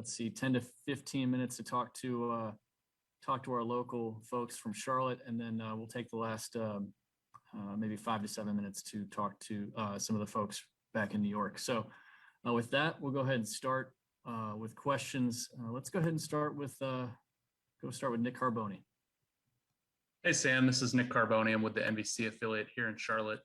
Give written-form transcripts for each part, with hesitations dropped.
let's see, 10 to 15 minutes to talk to our local folks from Charlotte, and then we'll take the last maybe 5 to 7 minutes to talk to some of the folks back in New York. So with that, we'll go ahead and start with questions. Let's go ahead and start with Nick Carboni. Hey Sam, this is Nick Carboni. I'm with the NBC affiliate here in Charlotte.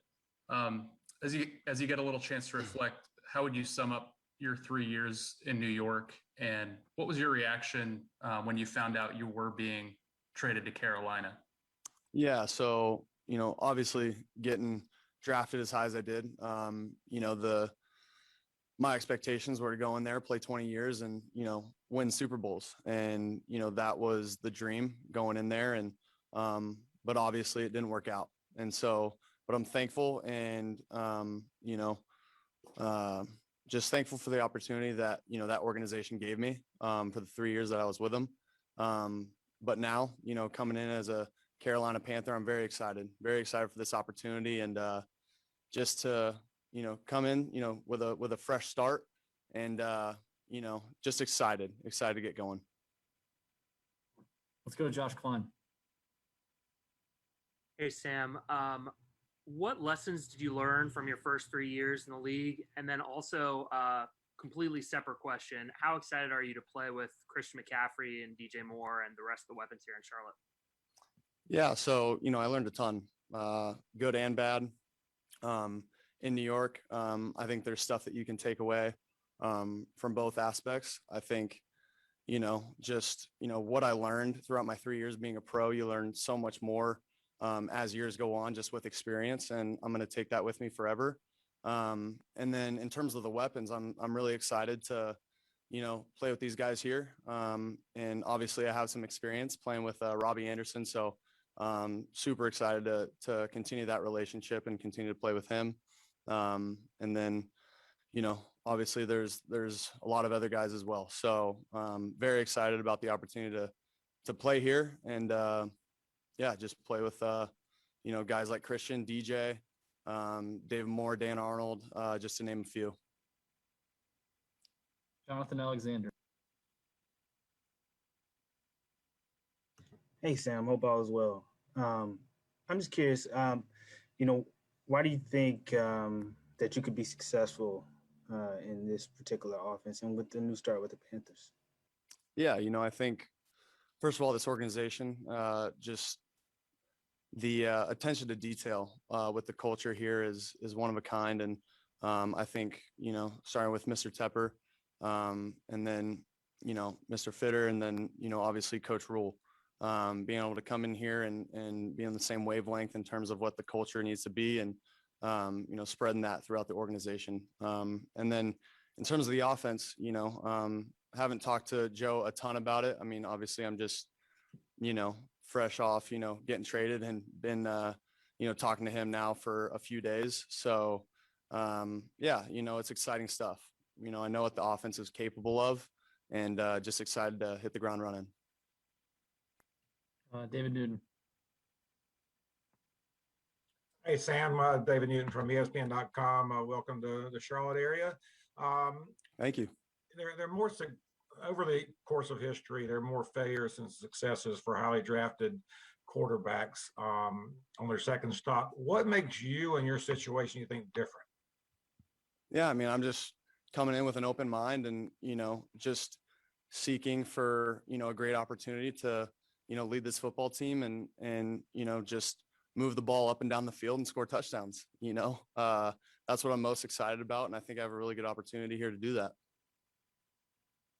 As you get a little chance to reflect, how would you sum up your 3 years in New York, and what was your reaction when you found out you were being traded to Carolina? Yeah, so obviously getting drafted as high as I did, my expectations were to go in there, play 20 years, and win Super Bowls, and that was the dream going in there, and but obviously it didn't work out, and so. But I'm thankful, and just thankful for the opportunity that that organization gave me for the 3 years that I was with them. But now, coming in as a Carolina Panther, I'm very excited for this opportunity, and just to come in with a fresh start, and just excited to get going. Let's go to Josh Klein. Hey Sam, what lessons did you learn from your first 3 years in the league? And then also, completely separate question, how excited are you to play with Christian McCaffrey and DJ Moore and the rest of the weapons here in Charlotte? Yeah, so I learned a ton, good and bad, in New York. I think there's stuff that you can take away from both aspects. I think just what I learned throughout my 3 years being a pro, you learn so much more as years go on, just with experience, and I'm going to take that with me forever. And then in terms of the weapons, I'm really excited to play with these guys here, and obviously I have some experience playing with Robbie Anderson, so super excited to continue that relationship and continue to play with him. And then obviously there's a lot of other guys as well, so very excited about the opportunity to play here, and just play with guys like Christian, DJ, David Moore, Dan Arnold, just to name a few. Jonathan Alexander. Hey Sam, hope all is well. I'm just curious, why do you think that you could be successful in this particular offense and with the new start with the Panthers? Yeah, I think first of all, this organization, just the attention to detail with the culture here is one of a kind, and I think starting with Mr. Tepper, and then Mr. Fitter, and then obviously Coach Rule, being able to come in here and be on the same wavelength in terms of what the culture needs to be, and spreading that throughout the organization. And then in terms of the offense, haven't talked to Joe a ton about it. I mean, obviously I'm just fresh off, getting traded, and been, talking to him now for a few days. So, it's exciting stuff. I know what the offense is capable of, and just excited to hit the ground running. David Newton. Hey, Sam, David Newton from ESPN.com. Welcome to the Charlotte area. Thank you. There are more over the course of history, there are more failures and successes for highly drafted quarterbacks on their second stop. What makes you and your situation, you think, different? Yeah, I mean, I'm just coming in with an open mind, and just seeking for a great opportunity to lead this football team, and just move the ball up and down the field and score touchdowns. That's what I'm most excited about, and I think I have a really good opportunity here to do that.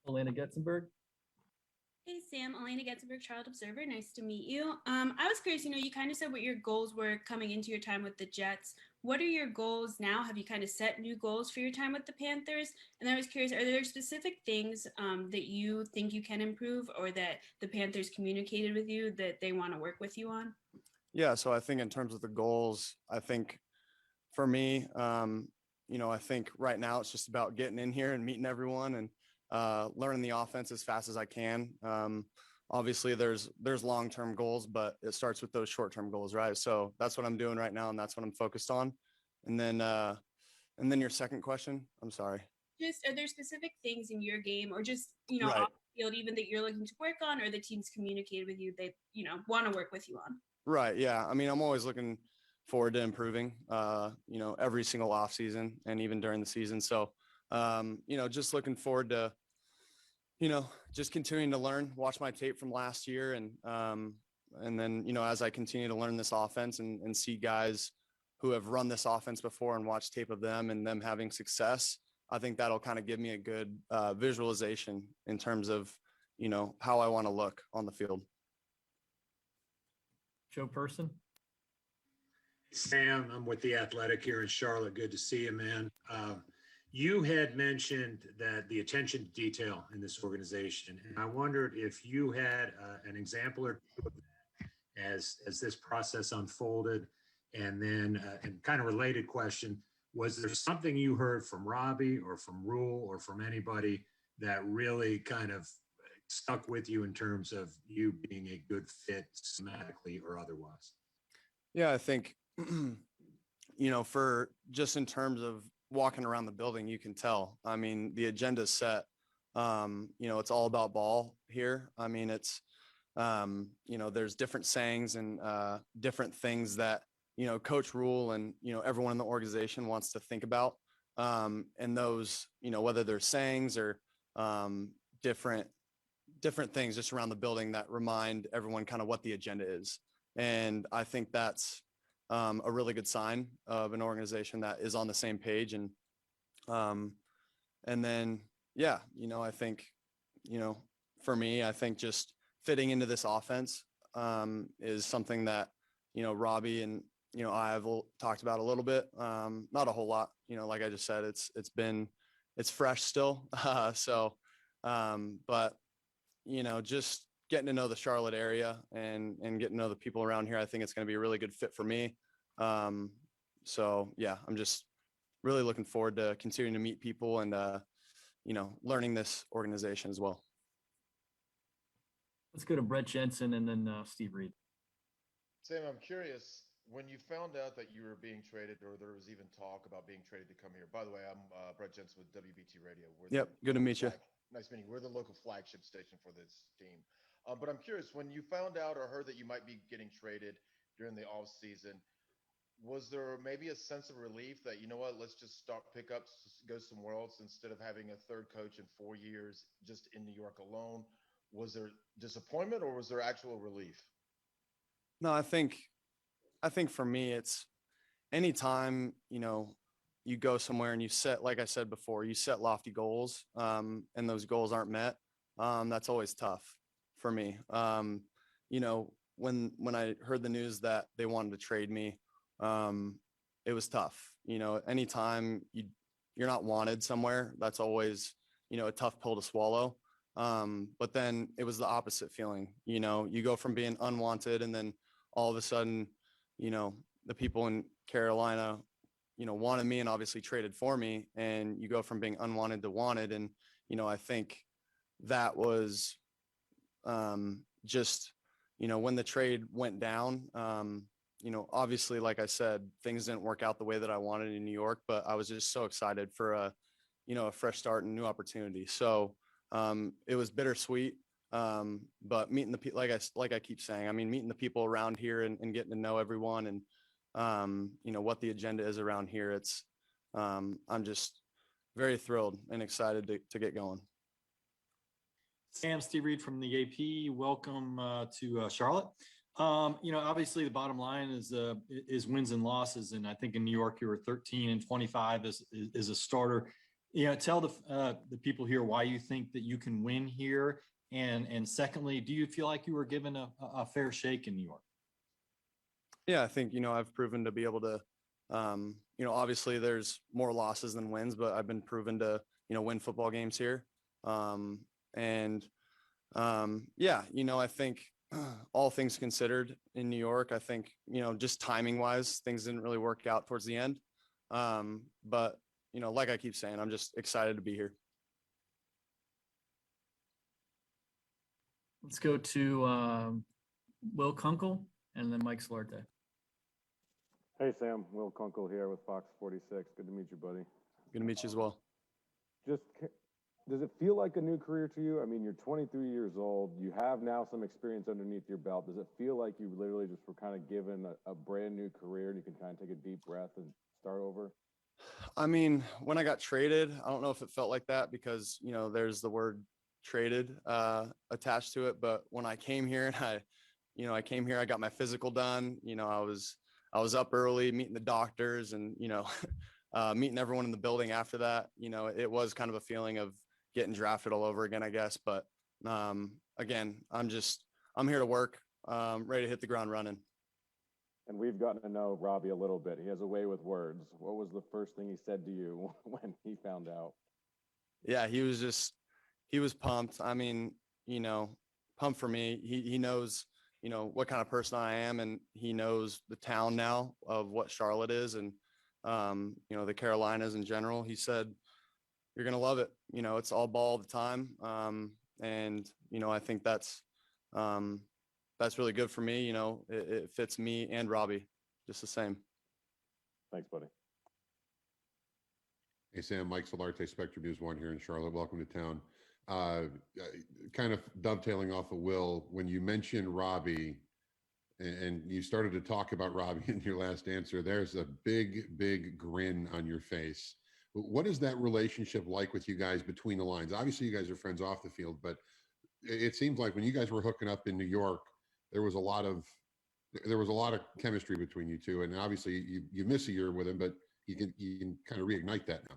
Elena Getzenberg. Hey Sam, Elena Getzenberg, Charlotte Observer. Nice to meet you. I was curious, you kind of said what your goals were coming into your time with the Jets. What are your goals now? Have you kind of set new goals for your time with the Panthers? And I was curious, are there specific things that you think you can improve, or that the Panthers communicated with you that they want to work with you on? Yeah, so I think in terms of the goals, I think for me, I think right now it's just about getting in here and meeting everyone, and learning the offense as fast as I can. Obviously there's long-term goals, but it starts with those short-term goals, right? So that's what I'm doing right now, and that's what I'm focused on. And then your second question, I'm sorry. just are there specific things in your game or just Right. off the field even that you're looking to work on or the team's communicated with you they want to work with you on? Right. Yeah. I mean, I'm always looking forward to improving, every single off season and even during the season. So, just looking forward to, just continuing to learn, watch my tape from last year. And then, as I continue to learn this offense and see guys who have run this offense before and watch tape of them and them having success, I think that'll kind of give me a good visualization in terms of, how I want to look on the field. Joe Person. Sam, I'm with The Athletic here in Charlotte. Good to see you, man. You had mentioned that the attention to detail in this organization, and I wondered if you had an example or two of that as this process unfolded. And then, and kind of related question, was there something you heard from Robbie or from Rule or from anybody that really kind of stuck with you in terms of you being a good fit schematically or otherwise? Yeah, I think, for just in terms of walking around the building, you can tell. I mean, the agenda's set. It's all about ball here. I mean, it's, there's different sayings and different things that, Coach Rule and, everyone in the organization wants to think about. And those, whether they're sayings or different things just around the building that remind everyone kind of what the agenda is. And I think that's a really good sign of an organization that is on the same page. And then, yeah, I think, for me, I think just fitting into this offense is something that, Robbie and, I have talked about a little bit, not a whole lot, like I just said, it's fresh still. But, just getting to know the Charlotte area and getting to know the people around here, I think it's going to be a really good fit for me. So yeah, I'm just really looking forward to continuing to meet people and, learning this organization as well. Let's go to Brett Jensen and then Steve Reed. Sam, I'm curious, when you found out that you were being traded or there was even talk about being traded to come here. By the way, I'm Brett Jensen with WBT Radio. Yep, good to meet you. Nice meeting you. We're the local flagship station for this team. But I'm curious, when you found out or heard that you might be getting traded during the off season, was there maybe a sense of relief that, let's just start pickups, go somewhere else instead of having a third coach in 4 years just in New York alone? Was there disappointment or was there actual relief? No, I think for me, it's anytime, you go somewhere and you set, like I said before, you set lofty goals, and those goals aren't met. That's always tough for me. When I heard the news that they wanted to trade me, it was tough. Anytime you're not wanted somewhere, that's always, a tough pill to swallow. But then it was the opposite feeling. You go from being unwanted and then all of a sudden, the people in Carolina, wanted me and obviously traded for me, and you go from being unwanted to wanted. And, I think that was just, when the trade went down, obviously, like I said, things didn't work out the way that I wanted in New York, but I was just so excited for a fresh start and new opportunity. So it was bittersweet. But meeting the people, like I keep saying, I mean, meeting the people around here and getting to know everyone and, what the agenda is around here. It's, I'm just very thrilled and excited to get going. Sam, Steve Reed from the AP. Welcome to Charlotte. Obviously the bottom line is wins and losses. And I think in New York, you were 13-25 as a starter. Tell the people here why you think that you can win here. And secondly, do you feel like you were given a fair shake in New York? Yeah, I think, I've proven to be able to, obviously there's more losses than wins, but I've been proven to, win football games here. Yeah, I think all things considered in New York, I think, just timing wise, things didn't really work out towards the end. But, like I keep saying, I'm just excited to be here. Let's go to Will Kunkel and then Mike Solarte. Hey, Sam. Will Kunkel here with Fox 46. Good to meet you, buddy. Good to meet you as well. does it feel like a new career to you? I mean, you're 23 years old. You have now some experience underneath your belt. Does it feel like you literally just were kind of given a brand new career and you can kind of take a deep breath and start over? I mean, when I got traded, I don't know if it felt like that because, there's the word traded attached to it. But when I came here and I came here, I got my physical done. I was up early meeting the doctors and, meeting everyone in the building after that. It was kind of a feeling of getting drafted all over again, I guess. But again, I'm here to work, ready to hit the ground running. And we've gotten to know Robbie a little bit. He has a way with words. What was the first thing he said to you when he found out? Yeah, he was pumped. I mean, pumped for me. He knows, what kind of person I am, and he knows the town now of what Charlotte is and, the Carolinas in general. He said, you're going to love it. It's all ball all the time. And, I think that's really good for me. It fits me and Robbie just the same. Thanks, buddy. Hey, Sam, Mike Solarte, Spectrum News 1 here in Charlotte. Welcome to town. Kind of dovetailing off of Will, when you mentioned Robbie and you started to talk about Robbie in your last answer, there's a big, big grin on your face. What is that relationship like with you guys between the lines? Obviously, you guys are friends off the field, but it seems like when you guys were hooking up in New York, there was a lot of chemistry between you two. And obviously you miss a year with him, but you can kind of reignite that now.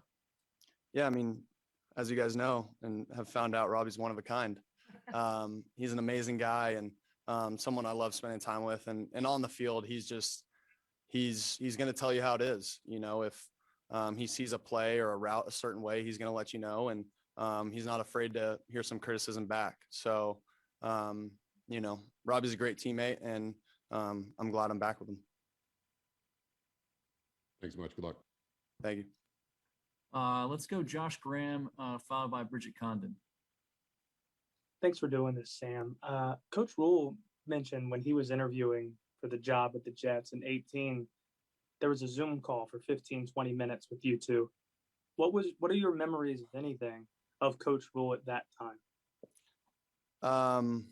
Yeah. I mean, as you guys know and have found out, Robbie's one of a kind. He's an amazing guy and someone I love spending time with, and on the field, he's going to tell you how it is. If he sees a play or a route a certain way, he's going to let you know. And he's not afraid to hear some criticism back. So, Robbie's a great teammate, and I'm glad I'm back with him. Thanks so much. Good luck. Thank you. Let's go Josh Graham, followed by Bridget Condon. Thanks for doing this, Sam. Coach Rule mentioned when he was interviewing for the job at the Jets in 18, there was a Zoom call for 15, 20 minutes with you two. What are your memories, if anything, of Coach Rule at that time?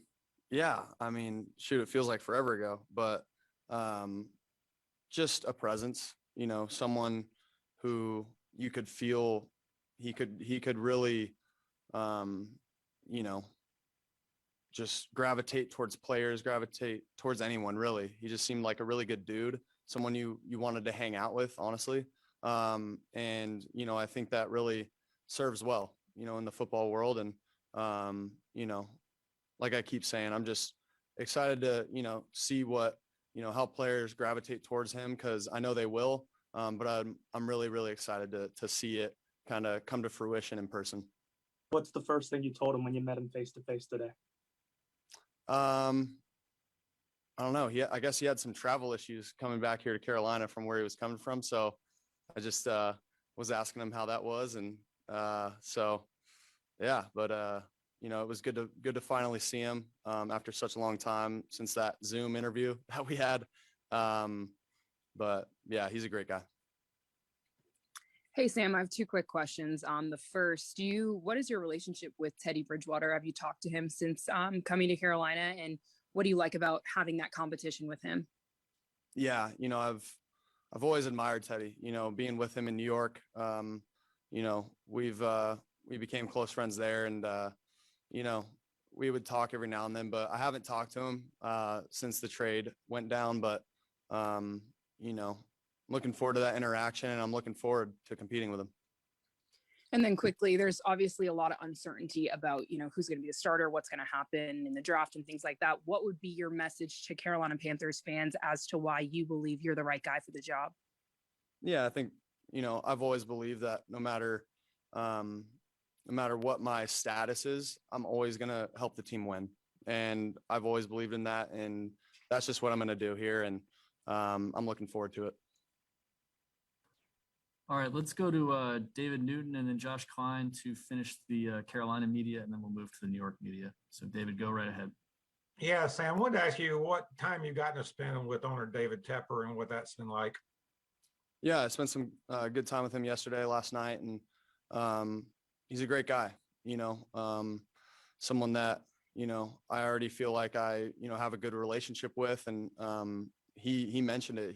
Yeah, I mean, shoot, it feels like forever ago, but just a presence, someone who you could feel he could really, just gravitate towards players, gravitate towards anyone, really. He just seemed like a really good dude, someone you wanted to hang out with, honestly. And, I think that really serves well, in the football world. And, like I keep saying, I'm just excited to, see what, how players gravitate towards him, because I know they will. But I'm really, really excited to see it kind of come to fruition in person. What's the first thing you told him when you met him face to face today? I don't know. I guess he had some travel issues coming back here to Carolina from where he was coming from. So I just was asking him how that was. And so, yeah, but it was good to finally see him after such a long time since that Zoom interview that we had. But yeah, he's a great guy. Hey, Sam, I have two quick questions. The first, what is your relationship with Teddy Bridgewater? Have you talked to him since coming to Carolina? And what do you like about having that competition with him? Yeah, I've always admired Teddy, being with him in New York. We became close friends there, and, we would talk every now and then, but I haven't talked to him since the trade went down. But, looking forward to that interaction, and I'm looking forward to competing with him. And then quickly, there's obviously a lot of uncertainty about, who's going to be the starter, what's going to happen in the draft and things like that. What would be your message to Carolina Panthers fans as to why you believe you're the right guy for the job? Yeah, I think, I've always believed that no matter what my status is, I'm always going to help the team win. And I've always believed in that. And that's just what I'm going to do here. And I'm looking forward to it. All right, let's go to David Newton and then Josh Klein to finish the Carolina media, and then we'll move to the New York media. So, David, go right ahead. Yeah, Sam, I wanted to ask you what time you gotten to spend with owner David Tepper and what that's been like. Yeah, I spent some good time with him last night, and he's a great guy, someone that, I already feel like I, have a good relationship with. And he mentioned it.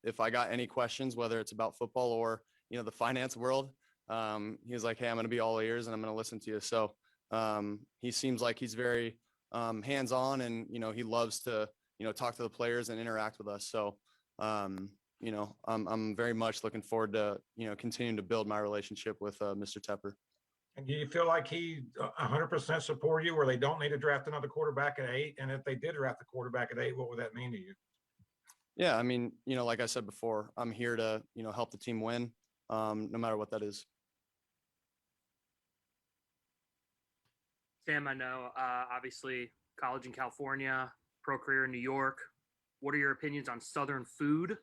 If I got any questions, whether it's about football or, the finance world, he was like, hey, I'm going to be all ears and I'm going to listen to you. So he seems like he's very hands-on and, he loves to, talk to the players and interact with us. So, I'm very much looking forward to, continuing to build my relationship with Mr. Tepper. And do you feel like he 100% support you, where they don't need to draft another quarterback at 8? And if they did draft a quarterback at 8, what would that mean to you? Yeah, I mean, like I said before, I'm here to, help the team win, no matter what that is. Sam, I know, obviously, college in California, pro career in New York. What are your opinions on Southern food?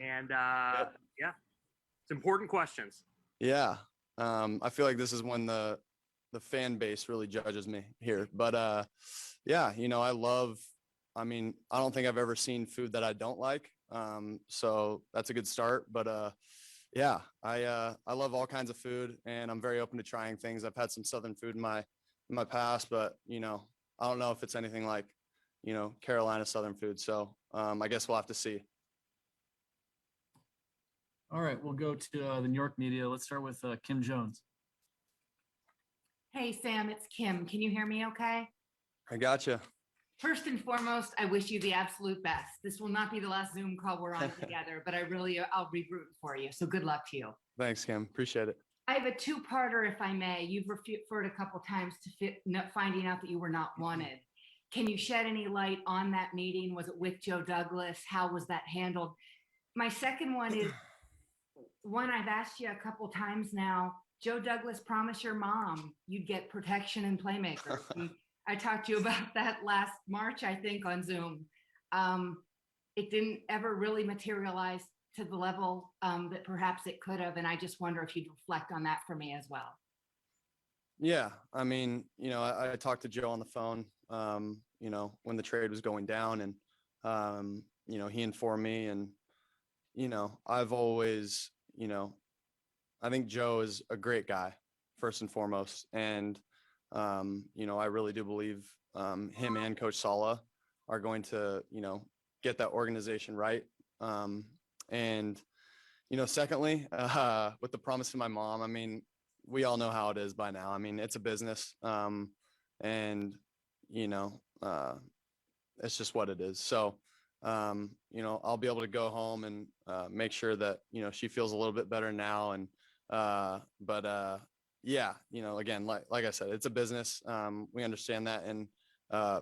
And yeah, it's important questions. Yeah. I feel like this is when the fan base really judges me here, but yeah, I don't think I've ever seen food that I don't like. So that's a good start, but yeah, I love all kinds of food and I'm very open to trying things. I've had some Southern food in my past, but I don't know if it's anything like, Carolina Southern food. So I guess we'll have to see. All right, we'll go to the New York media. Let's start with Kim Jones. Hey, Sam, it's Kim. Can you hear me okay? I gotcha. First and foremost, I wish you the absolute best. This will not be the last Zoom call we're on together, but I'll be rooting for you. So good luck to you. Thanks, Kim. Appreciate it. I have a two-parter, if I may. You've referred a couple times to finding out that you were not wanted. Can you shed any light on that meeting? Was it with Joe Douglas? How was that handled? My second one is one I've asked you a couple times now. Joe Douglas promised your mom you'd get protection and playmakers. And I talked to you about that last March, I think, on Zoom. It didn't ever really materialize to the level that perhaps it could have. And I just wonder if you'd reflect on that for me as well. Yeah. I mean, I talked to Joe on the phone, when the trade was going down and, he informed me and, I've always, I think Joe is a great guy, first and foremost. And, I really do believe him and Coach Sala are going to, get that organization right. And, secondly, with the promise to my mom, I mean, we all know how it is by now. I mean, it's a business and, it's just what it is. So, I'll be able to go home and make sure that, she feels a little bit better now. And, yeah, again, like I said, it's a business. We understand that. And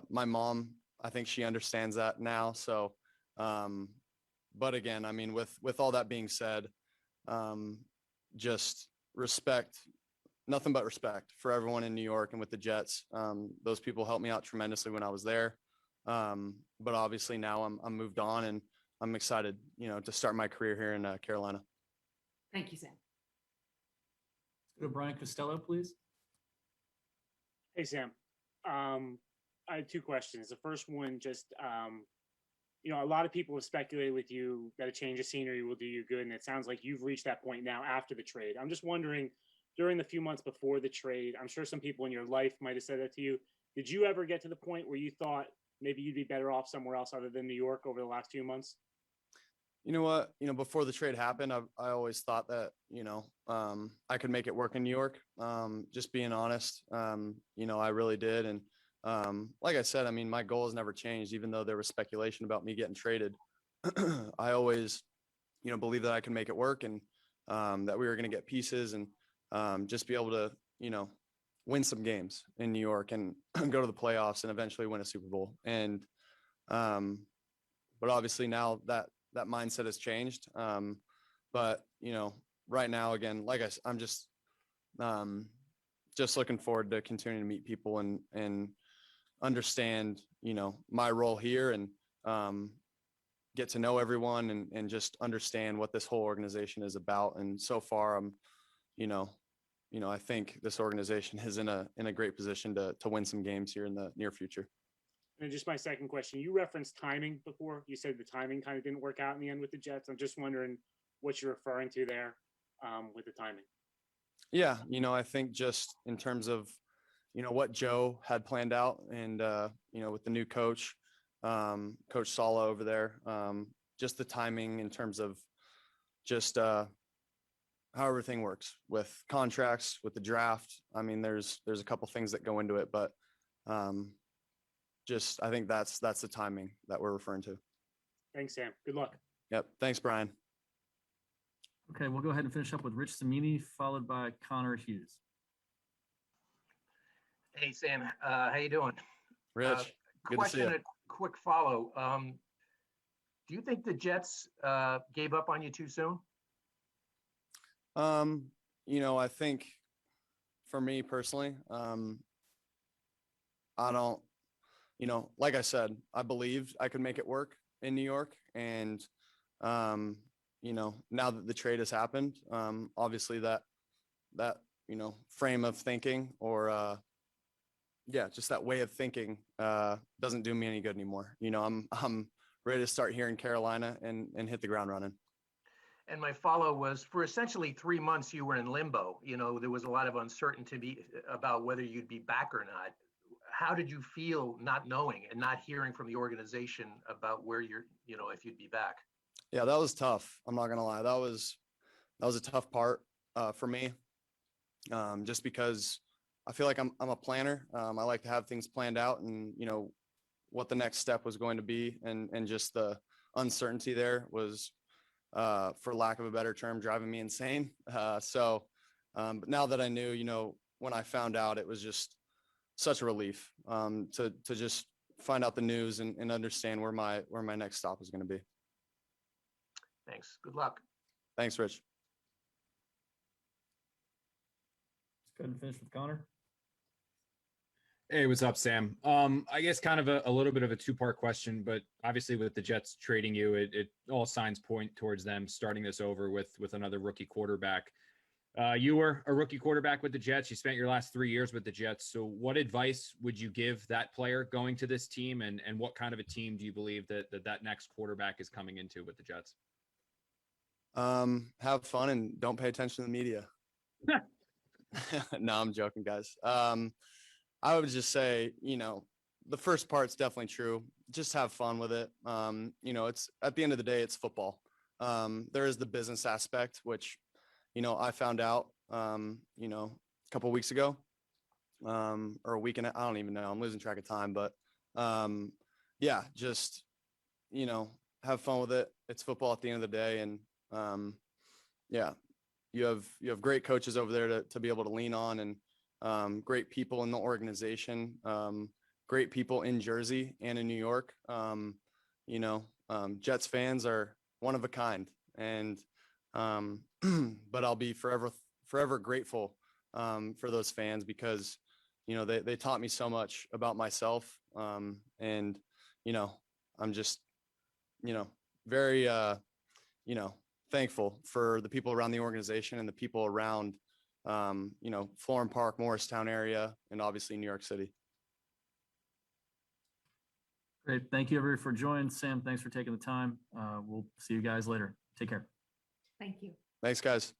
my mom, I think she understands that now. So, but again, I mean, with all that being said, just respect, nothing but respect for everyone in New York and with the Jets. Those people helped me out tremendously when I was there. But obviously now I'm moved on and I'm excited, to start my career here in Carolina. Thank you, Sam. Let's go to Brian Costello, please. Hey, Sam. I had two questions. The first one, just, a lot of people have speculated with you that a change of scenery will do you good. And it sounds like you've reached that point now after the trade. I'm just wondering, during the few months before the trade, I'm sure some people in your life might have said that to you. Did you ever get to the point where you thought maybe you'd be better off somewhere else other than New York over the last few months? You know what, before the trade happened, I always thought that, I could make it work in New York. Just being honest, I really did. And like I said, I mean, my goal has never changed, even though there was speculation about me getting traded. I always, believe that I can make it work and that we were going to get pieces and just be able to, win some games in New York and go to the playoffs and eventually win a Super Bowl. And, but obviously now that mindset has changed. But, right now, again, like I'm just looking forward to continuing to meet people and understand, my role here and get to know everyone and just understand what this whole organization is about. And so far, I'm, I think this organization is in a great position to win some games here in the near future. And just my second question, you referenced timing before. You said the timing kind of didn't work out in the end with the Jets. I'm just wondering what you're referring to there with the timing. Yeah, I think just in terms of, what Joe had planned out and, with the new coach, Coach Sala over there, just the timing in terms of just how everything works with contracts, with the draft. I mean, there's a couple things that go into it, but just I think that's the timing that we're referring to. Thanks, Sam. Good luck. Yep. Thanks, Brian. Okay, we'll go ahead and finish up with Rich Samini, followed by Connor Hughes. Hey, Sam. How you doing? Rich, good to see Question, you. a quick follow. Do you think the Jets gave up on you too soon? I think for me personally, I don't, like I said, I believed I could make it work in New York. And, now that the trade has happened, obviously that, frame of thinking or, just that way of thinking, doesn't do me any good anymore. I'm ready to start here in Carolina and hit the ground running. And my follow was for essentially 3 months, you were in limbo. There was a lot of uncertainty about whether you'd be back or not. How did you feel not knowing and not hearing from the organization about where if you'd be back? Yeah, that was tough. I'm not gonna lie. That was a tough part for me. Just because I feel like I'm a planner. I like to have things planned out and what the next step was going to be, and just the uncertainty there was, for lack of a better term, driving me insane. But now that I knew, when I found out, it was just such a relief to just find out the news and understand where my next stop is going to be. Thanks. Good luck. Thanks, Rich. Let's go ahead and finish with Connor. Hey, what's up, Sam? I guess kind of a little bit of a two-part question, but obviously with the Jets trading you, it all signs point towards them starting this over with another rookie quarterback. You were a rookie quarterback with the Jets. You spent your last 3 years with the Jets. So what advice would you give that player going to this team? And what kind of a team do you believe that next quarterback is coming into with the Jets? Have fun and don't pay attention to the media. No, I'm joking, guys. I would just say, the first part's definitely true. Just have fun with it. It's at the end of the day, it's football. There is the business aspect, which, I found out, a couple of weeks ago, or a week and I don't even know. I'm losing track of time, but just, have fun with it. It's football at the end of the day. And you have great coaches over there to be able to lean on, and great people in the organization, great people in Jersey and in New York. Jets fans are one of a kind, and but I'll be forever grateful for those fans because they taught me so much about myself, and I'm just very thankful for the people around the organization and the people around Florham Park, Morristown area, and obviously New York City. Great. Thank you, everybody, for joining. Sam, thanks for taking the time. We'll see you guys later. Take care. Thank you. Thanks, guys.